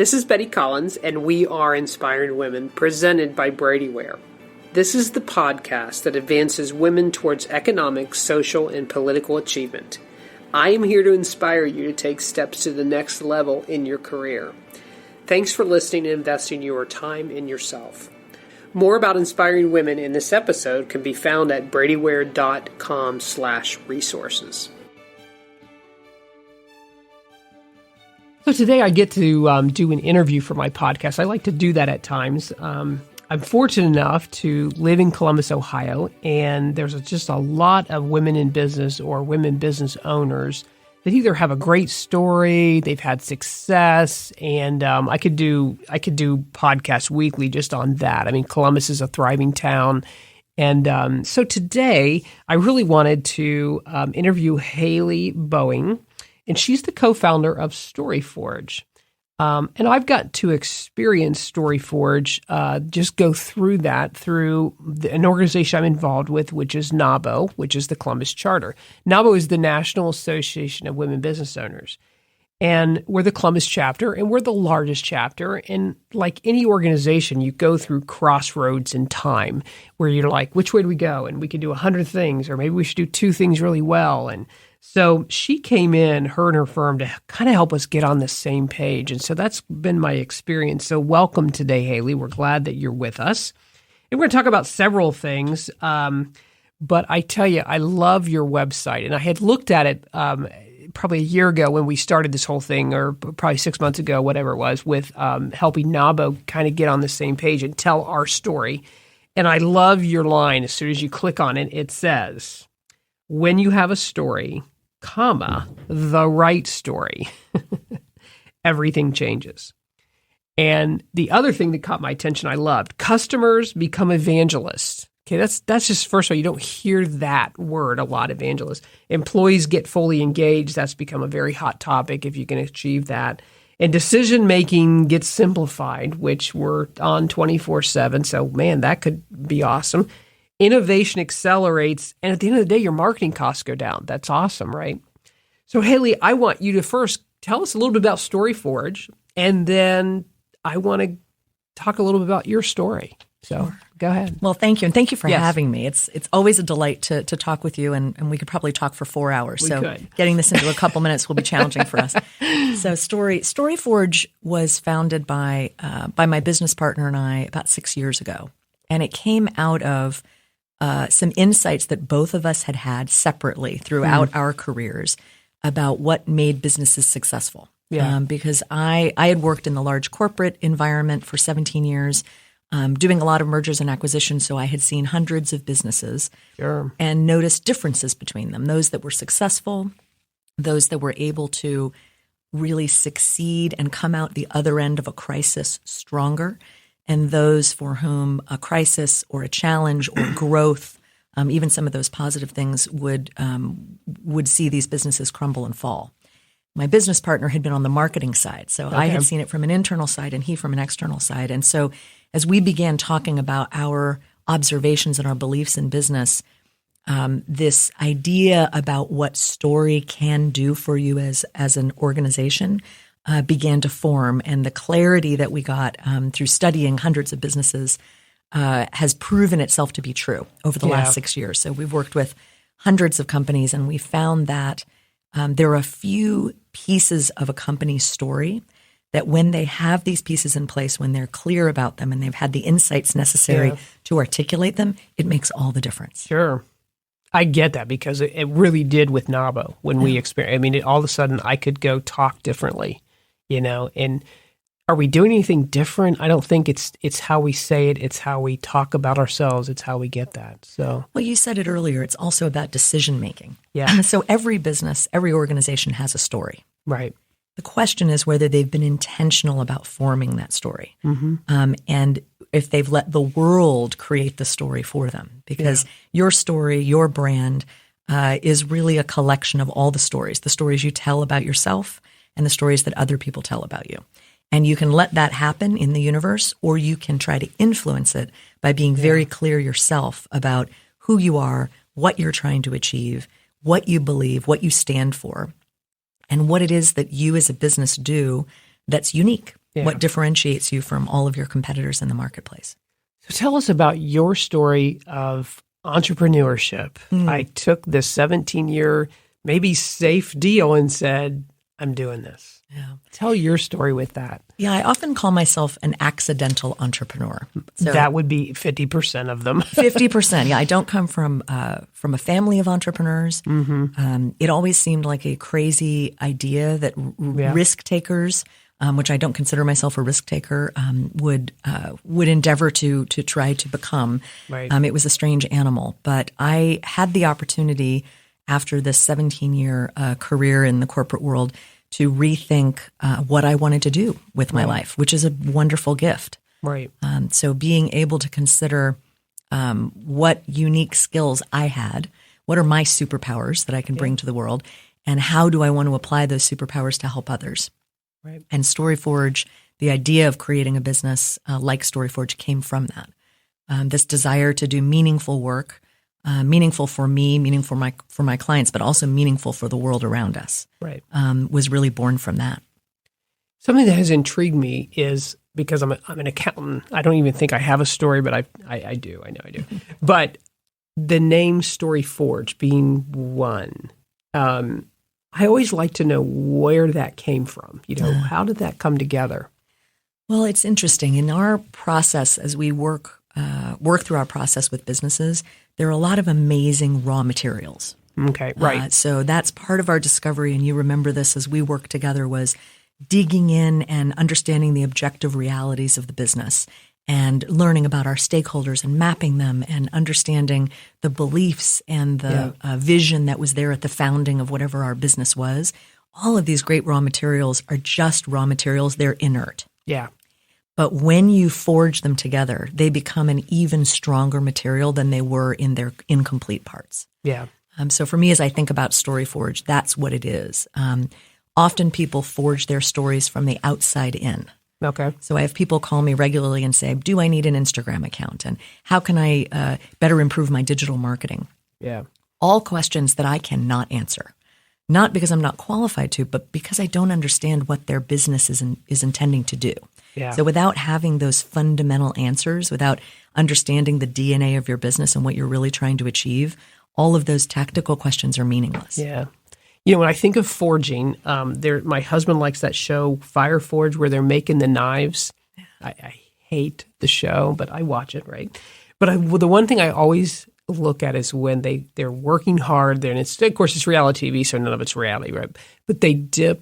This is Betty Collins, and we are Inspiring Women, presented by Brady Ware. This is the podcast that advances women towards economic, social, and political achievement. I am here to inspire you to take steps to the next level in your career. Thanks for listening and investing your time in yourself. More about inspiring women in this episode can be found at bradyware.com/resources. So today I get to do an interview for my podcast. I like to do that at times. I'm fortunate enough to live in Columbus, Ohio, and there's just a lot of women in business or women business owners that either have a great story, they've had success, and I could do podcasts weekly just on that. I mean, Columbus is a thriving town, and so today I really wanted to interview Haley Boehning, and she's the co-founder of Storyforge. And I've got to experience Storyforge, just go through an organization I'm involved with, which is NAWBO, which is the Columbus Charter. NAWBO is the National Association of Women Business Owners. And we're the Columbus chapter, and we're the largest chapter. And like any organization, you go through crossroads in time where you're like, which way do we go? And we could do 100 things, or maybe we should do 2 things really well. And so she came in, her and her firm, to kind of help us get on the same page. And so that's been my experience. So welcome today, Haley. We're glad that you're with us. And we're going to talk about several things. But I tell you, I love your website. And I had looked at it probably a year ago when we started this whole thing, or probably 6 months ago, whatever it was, with helping NAWBO kind of get on the same page and tell our story. And I love your line. As soon as you click on it, it says, when you have a story, comma, the right story, everything changes. And the other thing that caught my attention, I loved, customers become evangelists. Okay, that's just, first of all, you don't hear that word a lot, evangelist. Employees get fully engaged. That's become a very hot topic if you can achieve that. And decision-making gets simplified, which we're on 24/7. So, man, that could be awesome. Innovation accelerates, and at the end of the day, your marketing costs go down. That's awesome, right? So, Haley, I want you to first tell us a little bit about Storyforge, and then I want to talk a little bit about your story. So, go ahead. Well, thank you, and thank you for having me. It's always a delight to talk with you, and we could probably talk for 4 hours. Getting this into a couple minutes will be challenging for us. So, Storyforge was founded by my business partner and I about 6 years ago, and it came out of some insights that both of us had separately throughout our careers about what made businesses successful. Yeah. Because I had worked in the large corporate environment for 17 years, doing a lot of mergers and acquisitions. So I had seen hundreds of businesses and noticed differences between them. Those that were successful, those that were able to really succeed and come out the other end of a crisis stronger, and those for whom a crisis or a challenge or growth, even some of those positive things, would see these businesses crumble and fall. My business partner had been on the marketing side, so I had seen it from an internal side and he from an external side. And so as we began talking about our observations and our beliefs in business, this idea about what story can do for you as an organization began to form, and the clarity that we got through studying hundreds of businesses has proven itself to be true over the last 6 years. So we've worked with hundreds of companies, and we found that there are a few pieces of a company's story that when they have these pieces in place, when they're clear about them and they've had the insights necessary to articulate them, it makes all the difference. Sure. I get that, because it really did with NAWBO when we experienced. I mean, all of a sudden I could go talk differently. And are we doing anything different? I don't think it's how we say it. It's how we talk about ourselves. It's how we get that. So, well, you said it earlier. It's also about decision making. Yeah. So every business, every organization has a story. Right. The question is whether they've been intentional about forming that story, and if they've let the world create the story for them. Because your story, your brand, is really a collection of all the stories you tell about yourself, and the stories that other people tell about you. And you can let that happen in the universe, or you can try to influence it by being very clear yourself about who you are, what you're trying to achieve, what you believe, what you stand for, and what it is that you as a business do that's unique. what differentiates you from all of your competitors in the marketplace. So tell us about your story of entrepreneurship. I took this 17-year, maybe safe deal and said, I'm doing this. Yeah. Tell your story with that. Yeah, I often call myself an accidental entrepreneur. So that would be 50% of them. 50%. Yeah, I don't come from a family of entrepreneurs. It always seemed like a crazy idea that risk takers, which I don't consider myself a risk taker, would endeavor to try to become. Right. It was a strange animal, but I had the opportunity after this 17-year career in the corporate world to rethink what I wanted to do with my life, which is a wonderful gift. Right. So being able to consider what unique skills I had, what are my superpowers that I can bring to the world, and how do I want to apply those superpowers to help others? Right. And Storyforge, the idea of creating a business like Storyforge came from that. This desire to do meaningful work, meaningful for me, meaningful for my clients, but also meaningful for the world around us. Right. Was really born from that. Something that has intrigued me is because I'm an accountant. I don't even think I have a story, but I do. I know I do. But the name Storyforge being one, I always like to know where that came from. How did that come together? Well, it's interesting. In our process, as we work through our process with businesses, there are a lot of amazing raw materials. Okay, right. So that's part of our discovery, and you remember this as we work together, was digging in and understanding the objective realities of the business and learning about our stakeholders and mapping them and understanding the beliefs and the vision that was there at the founding of whatever our business was. All of these great raw materials are just raw materials. They're inert. Yeah. But when you forge them together, they become an even stronger material than they were in their incomplete parts. Yeah. So for me, as I think about Storyforge, that's what it is. Often people forge their stories from the outside in. Okay. So I have people call me regularly and say, do I need an Instagram account? And how can I better improve my digital marketing? Yeah. All questions that I cannot answer. Not because I'm not qualified to, but because I don't understand what their business is intending to do. Yeah. So without having those fundamental answers, without understanding the DNA of your business and what you're really trying to achieve, all of those tactical questions are meaningless. Yeah. When I think of forging, my husband likes that show Fire Forge where they're making the knives. I hate the show, but I watch it, right? But the one thing I always look at is when they're working hard there, and of course it's reality TV, so none of it's reality, right? But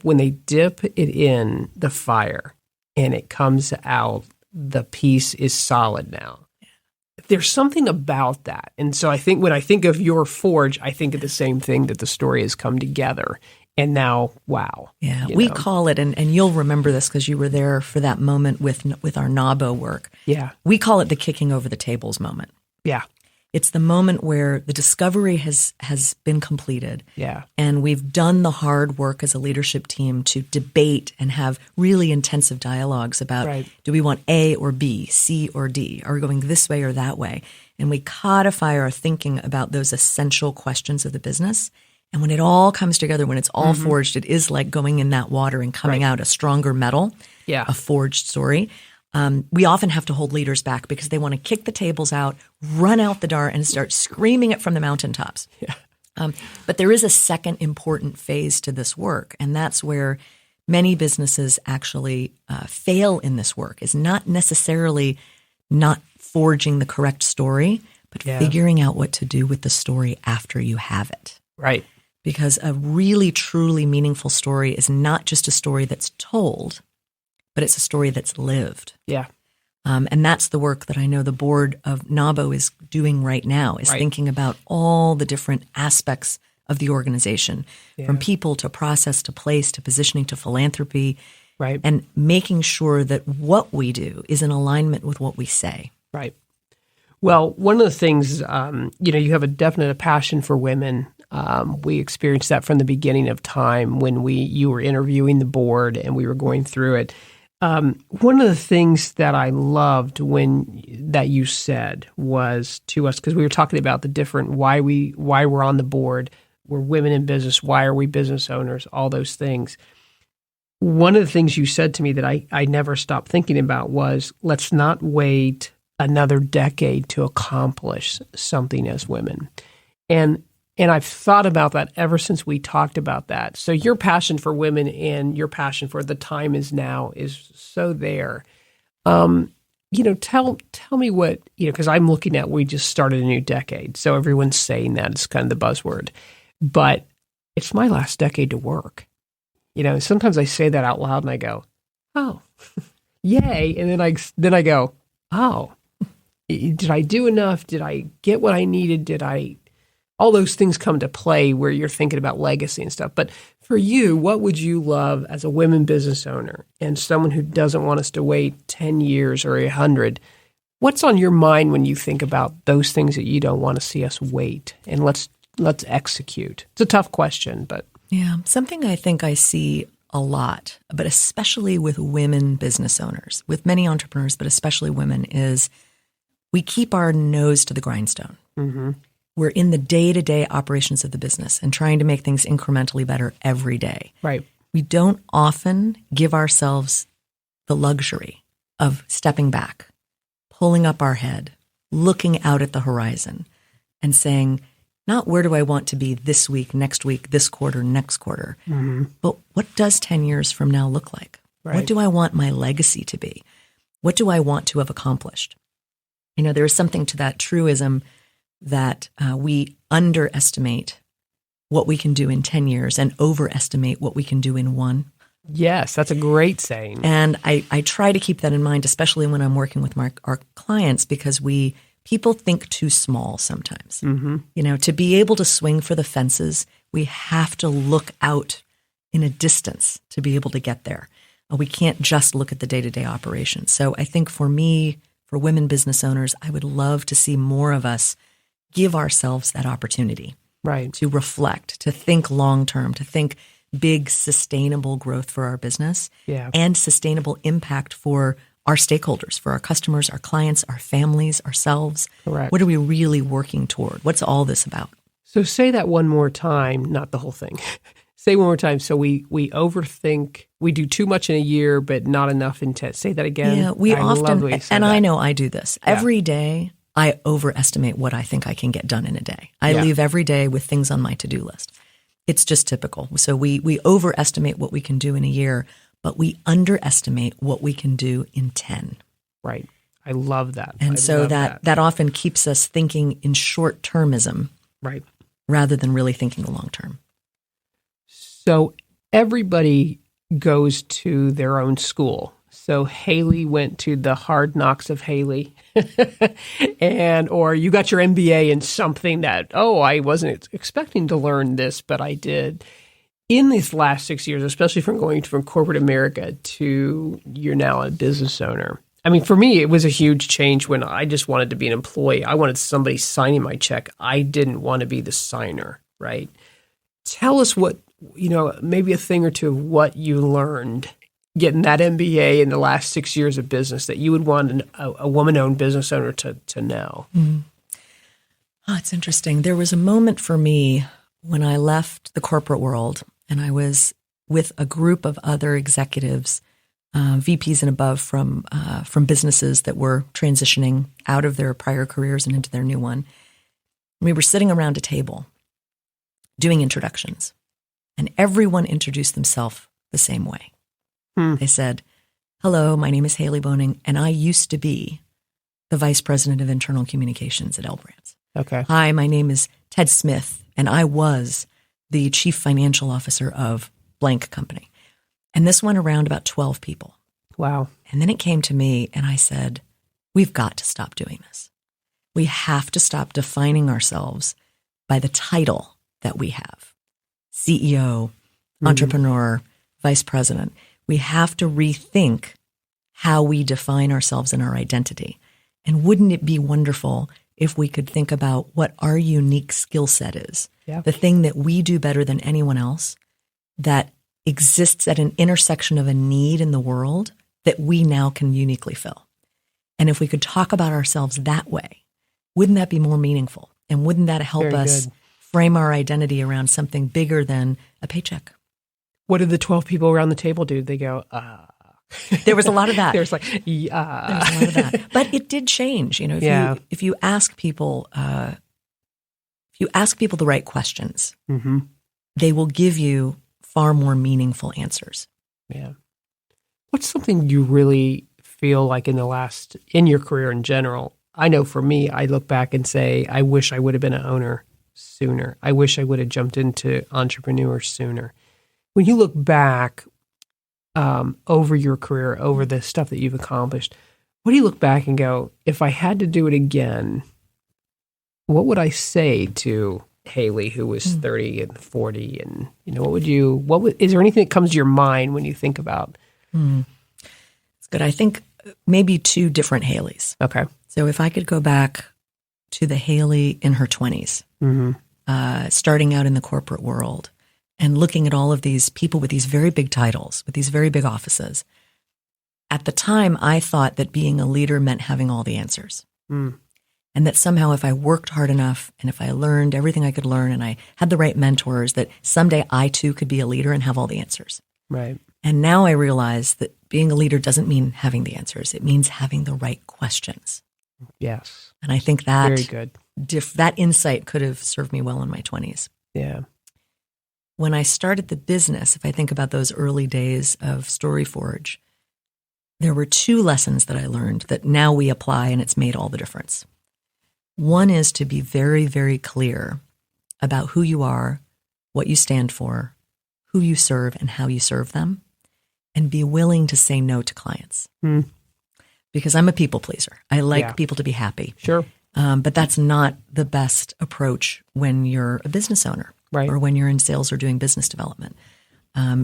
when they dip it in the fire and it comes out, the piece is solid now. There's something about that. And so I think when I think of your forge, I think of the same thing, that the story has come together. And now, wow. Yeah, we call it, and you'll remember this because you were there for that moment with our NABO work. Yeah. We call it the kicking over the tables moment. Yeah. It's the moment where the discovery has been completed. Yeah. And we've done the hard work as a leadership team to debate and have really intensive dialogues about, do we want A or B, C or D? Are we going this way or that way? And we codify our thinking about those essential questions of the business. And when it all comes together, when it's all forged, it is like going in that water and coming out a stronger metal, a forged story. We often have to hold leaders back because they want to kick the tables out, run out the door, and start screaming it from the mountaintops. Yeah. But there is a second important phase to this work, and that's where many businesses actually fail in this work, is not necessarily not forging the correct story, but figuring out what to do with the story after you have it. Right. Because a really, truly meaningful story is not just a story that's told, but it's a story that's lived. Yeah. And that's the work that I know the board of NABO is doing right now, is thinking about all the different aspects of the organization, from people to process to place to positioning to philanthropy, and making sure that what we do is in alignment with what we say. Right. Well, one of the things, you have a definite passion for women. We experienced that from the beginning of time when you were interviewing the board and we were going through it. One of the things that I loved that you said was to us, because we were talking about the different why we're on the board, we're women in business, why are we business owners, all those things. one of the things you said to me that I never stopped thinking about was, let's not wait another decade to accomplish something as women. And I've thought about that ever since we talked about that. So your passion for women and your passion for the time is now is so there. Tell me what, because I'm looking at, we just started a new decade. So everyone's saying that, it's kind of the buzzword, but it's my last decade to work. Sometimes I say that out loud and I go, oh, yay. And then I go, oh, did I do enough? Did I get what I needed? All those things come to play where you're thinking about legacy and stuff. But for you, what would you love as a women business owner and someone who doesn't want us to wait 10 years or 100? What's on your mind when you think about those things that you don't want to see us wait? And let's execute. It's a tough question, but. Yeah, something I think I see a lot, but especially with women business owners, with many entrepreneurs, but especially women, is we keep our nose to the grindstone. Mm-hmm. We're in the day-to-day operations of the business and trying to make things incrementally better every day. Right. We don't often give ourselves the luxury of stepping back, pulling up our head, looking out at the horizon and saying, not where do I want to be this week, this quarter, next quarter, but what does 10 years from now look like? Right. What do I want my legacy to be? What do I want to have accomplished? There is something to that truism that we underestimate what we can do in 10 years and overestimate what we can do in one. Yes, that's a great saying. And I try to keep that in mind, especially when I'm working with our clients, because people think too small sometimes. Mm-hmm. To be able to swing for the fences, we have to look out in a distance to be able to get there. We can't just look at the day-to-day operations. So I think for me, for women business owners, I would love to see more of us give ourselves that opportunity, right, to reflect, to think long-term, to think big, sustainable growth for our business, and sustainable impact for our stakeholders, for our customers, our clients, our families, ourselves. Correct. What are we really working toward? What's all this about? So say that one more time, not the whole thing. Say one more time. So we overthink, we do too much in a year, but not enough in 10. Say that again. Yeah, we often, and I know I do this. Yeah. Every day, I overestimate what I think I can get done in a day. I leave every day with things on my to-do list. It's just typical. So we overestimate what we can do in a year, but we underestimate what we can do in 10. Right. I love that. And so that often keeps us thinking in short-termism, right, rather than really thinking the long term. So everybody goes to their own school. So Haley went to the Hard Knocks of Haley, or you got your MBA in something that, I wasn't expecting to learn this, but I did. In these last 6 years, especially from going from corporate America to you're now a business owner. I mean, for me, it was a huge change when I just wanted to be an employee. I wanted somebody signing my check. I didn't want to be the signer, right? Tell us what, maybe a thing or two of what you learned getting that MBA in the last 6 years of business that you would want a woman-owned business owner to know. Mm. Oh, it's interesting. There was a moment for me when I left the corporate world and I was with a group of other executives, VPs and above from businesses that were transitioning out of their prior careers and into their new one. We were sitting around a table doing introductions, and everyone introduced themselves the same way. They said, "Hello, my name is Haley Boehning, and I used to be the Vice President of Internal Communications at L Brands. Okay. Hi, my name is Ted Smith, and I was the Chief Financial Officer of blank company." And this went around about 12 people. Wow. And then it came to me, and I said, we've got to stop doing this. We have to stop defining ourselves by the title that we have. CEO, entrepreneur, vice president. We have to rethink how we define ourselves and our identity. And wouldn't it be wonderful if we could think about what our unique skill set is, the thing that we do better than anyone else, that exists at an intersection of a need in the world that we now can uniquely fill. And if we could talk about ourselves that way, wouldn't that be more meaningful? And wouldn't that help us frame our identity around something bigger than a paycheck? What did the 12 people around the table do? They go, There was a lot of that. There's like, yeah. There was a lot of that. But it did change. If you ask people, the right questions, mm-hmm. they will give you far more meaningful answers. Yeah. What's something you really feel like in your career in general? I know for me, I look back and say, I wish I would have been an owner sooner. I wish I would have jumped into entrepreneur sooner. When you look back over your career, over the stuff that you've accomplished, what do you look back and go, if I had to do it again, what would I say to Haley, who was 30 and 40? And, is there anything that comes to your mind when you think about? It's good. I think maybe two different Haleys. Okay. So if I could go back to the Haley in her 20s, starting out in the corporate world, and looking at all of these people with these very big titles, with these very big offices. At the time, I thought that being a leader meant having all the answers. And that somehow if I worked hard enough and if I learned everything I could learn and I had the right mentors, that someday I too could be a leader and have all the answers. Right. And now I realize that being a leader doesn't mean having the answers. It means having the right questions. Yes. And I think that very good. That insight could have served me well in my 20s. Yeah. When I started the business, if I think about those early days of Storyforge, there were two lessons that I learned that now we apply, and it's made all the difference. One is to be very, very clear about who you are, what you stand for, who you serve, and how you serve them, and be willing to say no to clients. Because I'm a people pleaser. I like people to be happy. Sure. But that's not the best approach when you're a business owner. Right. Or when you're in sales or doing business development.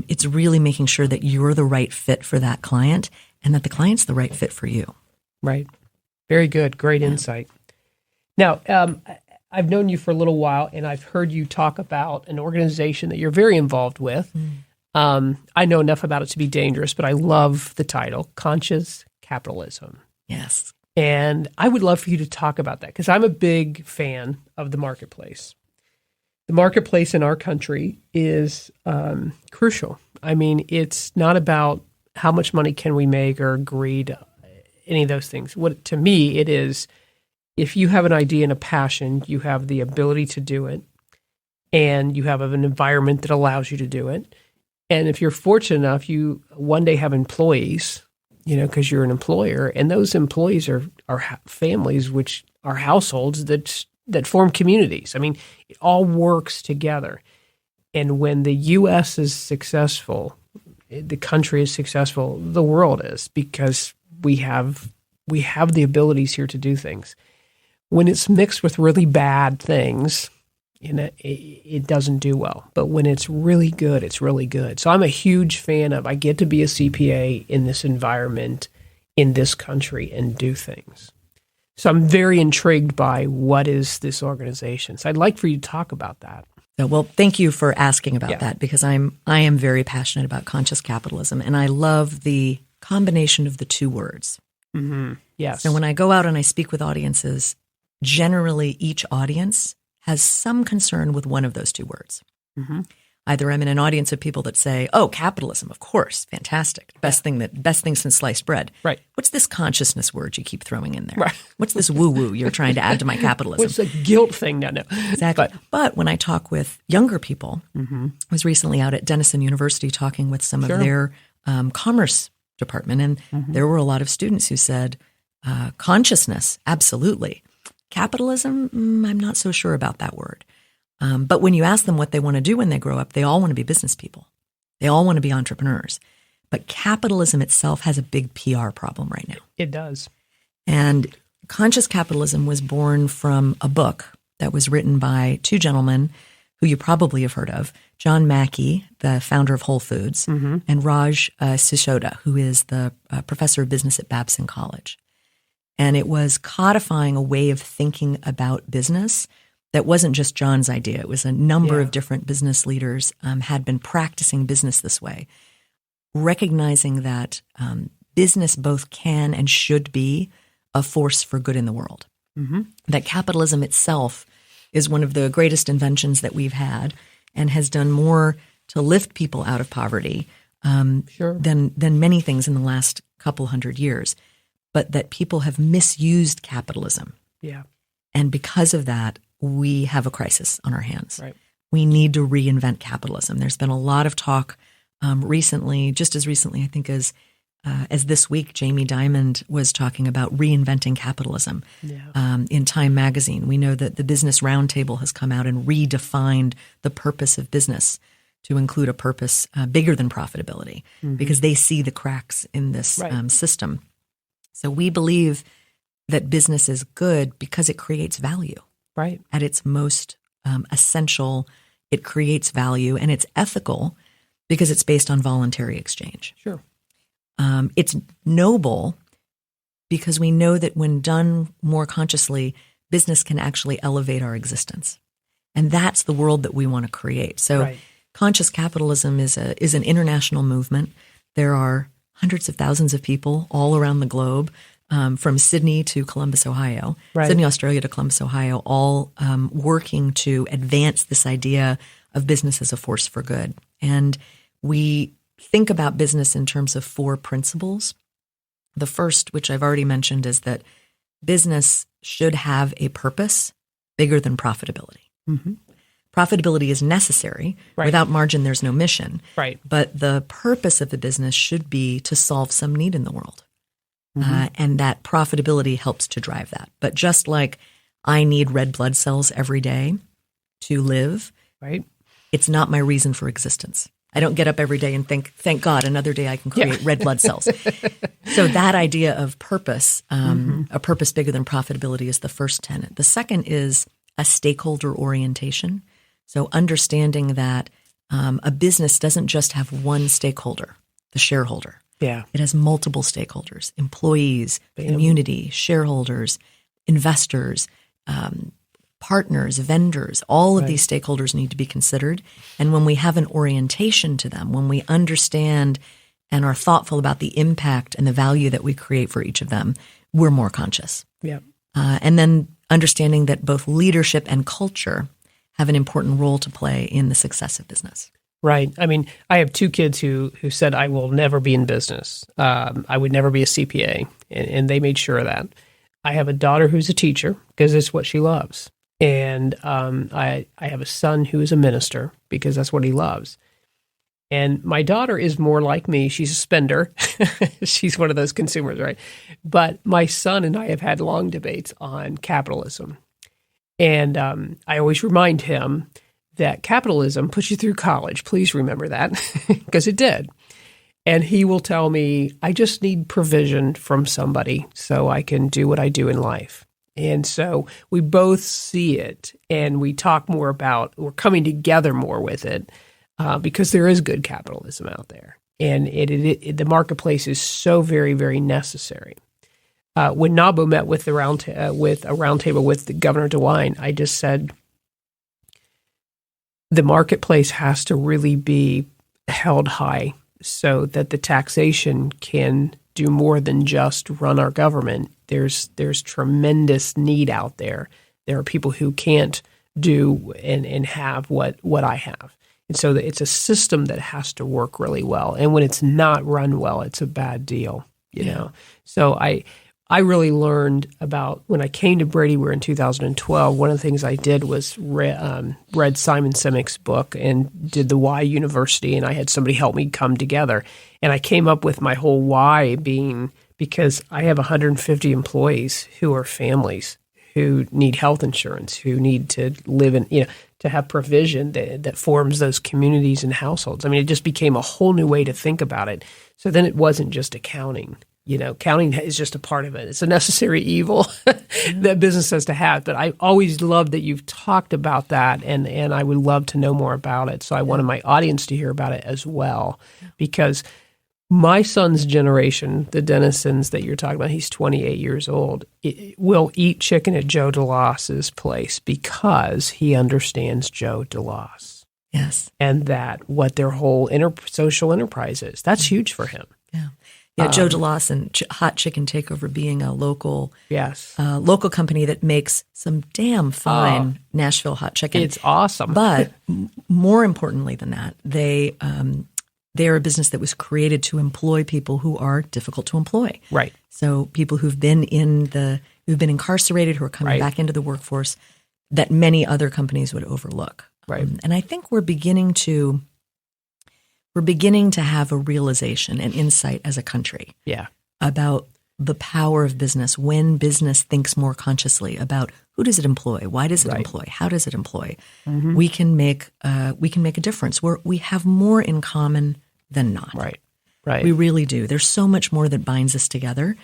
It's really making sure that you're the right fit for that client and that the client's the right fit for you. Right. Very good. Great insight. Now, I've known you for a little while, and I've heard you talk about an organization that you're very involved with. I know enough about it to be dangerous, but I love the title, Conscious Capitalism. Yes. And I would love for you to talk about that because I'm a big fan of the marketplace. The marketplace in our country is crucial. I mean, it's not about how much money can we make or greed, any of those things. To me, it is if you have an idea and a passion, you have the ability to do it, and you have an environment that allows you to do it. And if you're fortunate enough, you one day have employees, because you're an employer, and those employees are families, which are households that form communities. I mean, it all works together. And when the U.S. is successful, the country is successful, the world is, because we have the abilities here to do things. When it's mixed with really bad things, it doesn't do well. But when it's really good, it's really good. So I'm a huge fan of I get to be a CPA in this environment, in this country, and do things. So I'm very intrigued by what is this organization. So I'd like for you to talk about that. Well, thank you for asking about that because I am very passionate about conscious capitalism, and I love the combination of the two words. Mm-hmm. Yes. So when I go out and I speak with audiences, generally each audience has some concern with one of those two words. Mm-hmm. Either I'm in an audience of people that say, "Oh, capitalism, of course, fantastic, best thing since sliced bread." Right. What's this consciousness word you keep throwing in there? Right. What's this woo-woo you're trying to add to my capitalism? What's the guilt thing? No. Exactly. But when I talk with younger people, mm-hmm. I was recently out at Denison University talking with some of their commerce department, and there were a lot of students who said, consciousness, absolutely. Capitalism, I'm not so sure about that word. But when you ask them what they want to do when they grow up, they all want to be business people. They all want to be entrepreneurs. But capitalism itself has a big PR problem right now. It does. And conscious capitalism was born from a book that was written by two gentlemen who you probably have heard of, John Mackey, the founder of Whole Foods, and Raj Sisodia, who is the professor of business at Babson College. And it was codifying a way of thinking about business that wasn't just John's idea. It was a number of different business leaders had been practicing business this way, recognizing that business both can and should be a force for good in the world. Mm-hmm. That capitalism itself is one of the greatest inventions that we've had and has done more to lift people out of poverty Sure. than many things in the last couple hundred years, but that people have misused capitalism. Yeah. And because of that, we have a crisis on our hands. Right. We need to reinvent capitalism. There's been a lot of talk recently, just as recently, I think, as this week, Jamie Dimon was talking about reinventing capitalism. In Time magazine. We know that the Business Roundtable has come out and redefined the purpose of business to include a purpose bigger than profitability, because they see the cracks in this system. So we believe that business is good because it creates value. Right. At its most essential, it creates value, and it's ethical because it's based on voluntary exchange. Sure. It's noble because we know that when done more consciously, business can actually elevate our existence. And that's the world that we want to create. So conscious capitalism is an international movement. There are hundreds of thousands of people all around the globe, from Sydney to Columbus, Ohio, Sydney, Australia to Columbus, Ohio, all working to advance this idea of business as a force for good. And we think about business in terms of 4 principles. The first, which I've already mentioned, is that business should have a purpose bigger than profitability. Profitability is necessary. Without margin, there's no mission. But the purpose of the business should be to solve some need in the world. And that profitability helps to drive that. But just like I need red blood cells every day to live, it's not my reason for existence. I don't get up every day and think, thank God, another day I can create red blood cells. So that idea of purpose, a purpose bigger than profitability, is the first tenet. The second is a stakeholder orientation. So understanding that a business doesn't just have one stakeholder, the shareholder. It has multiple stakeholders: employees, community, shareholders, investors, partners, vendors. All of these stakeholders need to be considered. And when we have an orientation to them, when we understand and are thoughtful about the impact and the value that we create for each of them, we're more conscious. And then understanding that both leadership and culture have an important role to play in the success of business. Right. I mean, I have 2 kids who said, I will never be in business. I would never be a CPA. And they made sure of that. I have a daughter who's a teacher because it's what she loves. And I have a son who is a minister because that's what he loves. And my daughter is more like me. She's a spender. She's one of those consumers, right? But my son and I have had long debates on capitalism. And I always remind him that capitalism puts you through college. Please remember that, because it did. And he will tell me, I just need provision from somebody so I can do what I do in life. And so we both see it, and we talk more about, we're coming together more with it, because there is good capitalism out there. And the marketplace is so very, very necessary. When NABO met with a roundtable with the Governor DeWine, I just said, the marketplace has to really be held high so that the taxation can do more than just run our government. There's tremendous need out there. There are people who can't do and have what I have. And so it's a system that has to work really well. And when it's not run well, it's a bad deal, you know. So I really learned about, when I came to Brady Ware in 2012, one of the things I did was read Simon Sinek's book and did the Why University, and I had somebody help me come together. And I came up with my whole why being because I have 150 employees who are families who need health insurance, who need to live in, to have provision that forms those communities and households. I mean, it just became a whole new way to think about it. So then it wasn't just accounting. Counting is just a part of it. It's a necessary evil that business has to have. But I always love that you've talked about that, and I would love to know more about it. So I wanted my audience to hear about it as well, because my son's generation, the Dennisons that you're talking about, he's 28 years old, will eat chicken at Joe DeLoss's place because he understands Joe DeLoss. Yes. And that what their whole social enterprise is. That's huge for him. Yeah. Yeah, Joe DeLawson, Hot Chicken Takeover, being a local Yes. Local company that makes some damn fine Nashville hot chicken. It's awesome. But more importantly than that, they are a business that was created to employ people who are difficult to employ. Right. So people who've been incarcerated, who are coming back into the workforce, that many other companies would overlook. Right. And I think we're beginning to have a realization and insight as a country about the power of business when business thinks more consciously about who does it employ, why does it employ, how does it employ. Mm-hmm. We can make a difference where we have more in common than not. Right. Right. We really do. There's so much more that binds us together,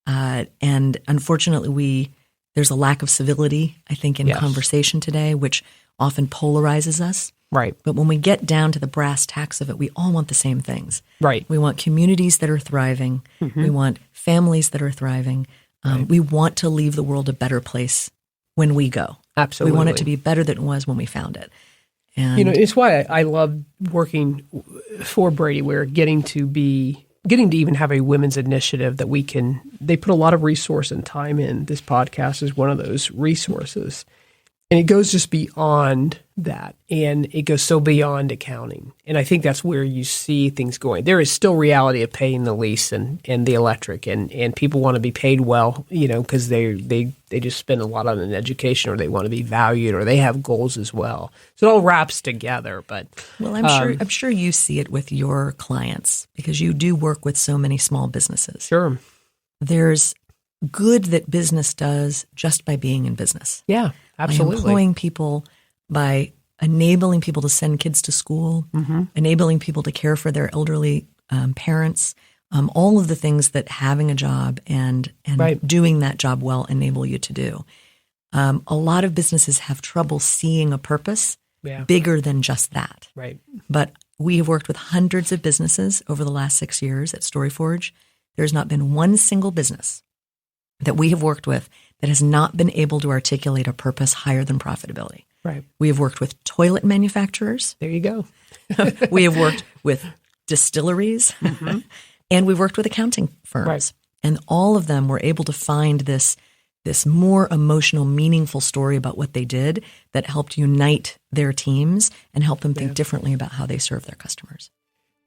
and unfortunately, there's a lack of civility, I think, in conversation today, which often polarizes us. Right. But when we get down to the brass tacks of it, we all want the same things. Right. We want communities that are thriving. Mm-hmm. We want families that are thriving. We want to leave the world a better place when we go. Absolutely. We want it to be better than it was when we found it. And it's why I love working for Brady Ware, getting to even have a women's initiative that they put a lot of resource and time in. This podcast is one of those resources. And it goes just beyond that. And it goes so beyond accounting. And I think that's where you see things going. There is still reality of paying the lease and the electric. And people want to be paid well, because they just spend a lot on an education, or they want to be valued, or they have goals as well. So it all wraps together. But I'm sure you see it with your clients, because you do work with so many small businesses. Sure. There's good that business does just by being in business. Yeah, absolutely. By employing people, by enabling people to send kids to school, enabling people to care for their elderly parents, all of the things that having a job and doing that job well enable you to do. A lot of businesses have trouble seeing a purpose bigger than just that. Right. But we have worked with hundreds of businesses over the last 6 years at Storyforge. There's not been one single business that we have worked with that has not been able to articulate a purpose higher than profitability. Right. We have worked with toilet manufacturers. There you go. We have worked with distilleries, and we've worked with accounting firms. Right. And all of them were able to find this more emotional, meaningful story about what they did that helped unite their teams and help them think differently about how they serve their customers.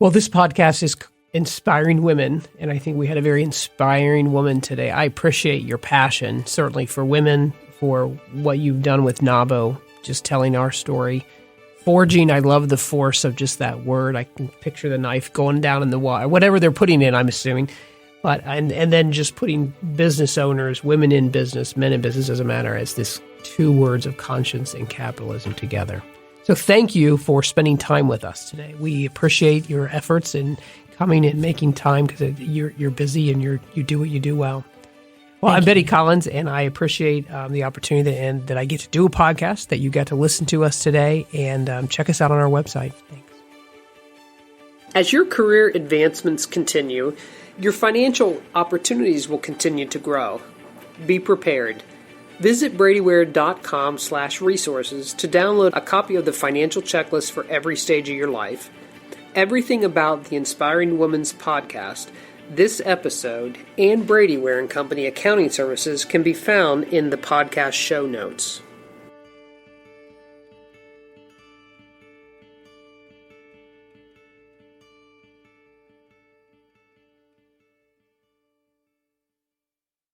Well, this podcast is inspiring women, and I think we had a very inspiring woman today. I appreciate your passion, certainly for women, for what you've done with NABO, just telling our story. Forging, I love the force of just that word. I can picture the knife going down in the water, whatever they're putting in, I'm assuming. But and then just putting business owners, women in business, men in business, doesn't matter, as this two words of conscience and capitalism together. So thank you for spending time with us today. We appreciate your efforts in coming and making time, because you're busy and you do what you do well. Well, I'm Betty Collins, and I appreciate the opportunity that I get to do a podcast, that you got to listen to us today, and check us out on our website. Thanks. As your career advancements continue, your financial opportunities will continue to grow. Be prepared. Visit bradyware.com/resources to download a copy of the financial checklist for every stage of your life. Everything about the Inspiring Women's podcast, this episode, and Brady Ware Company accounting services can be found in the podcast show notes.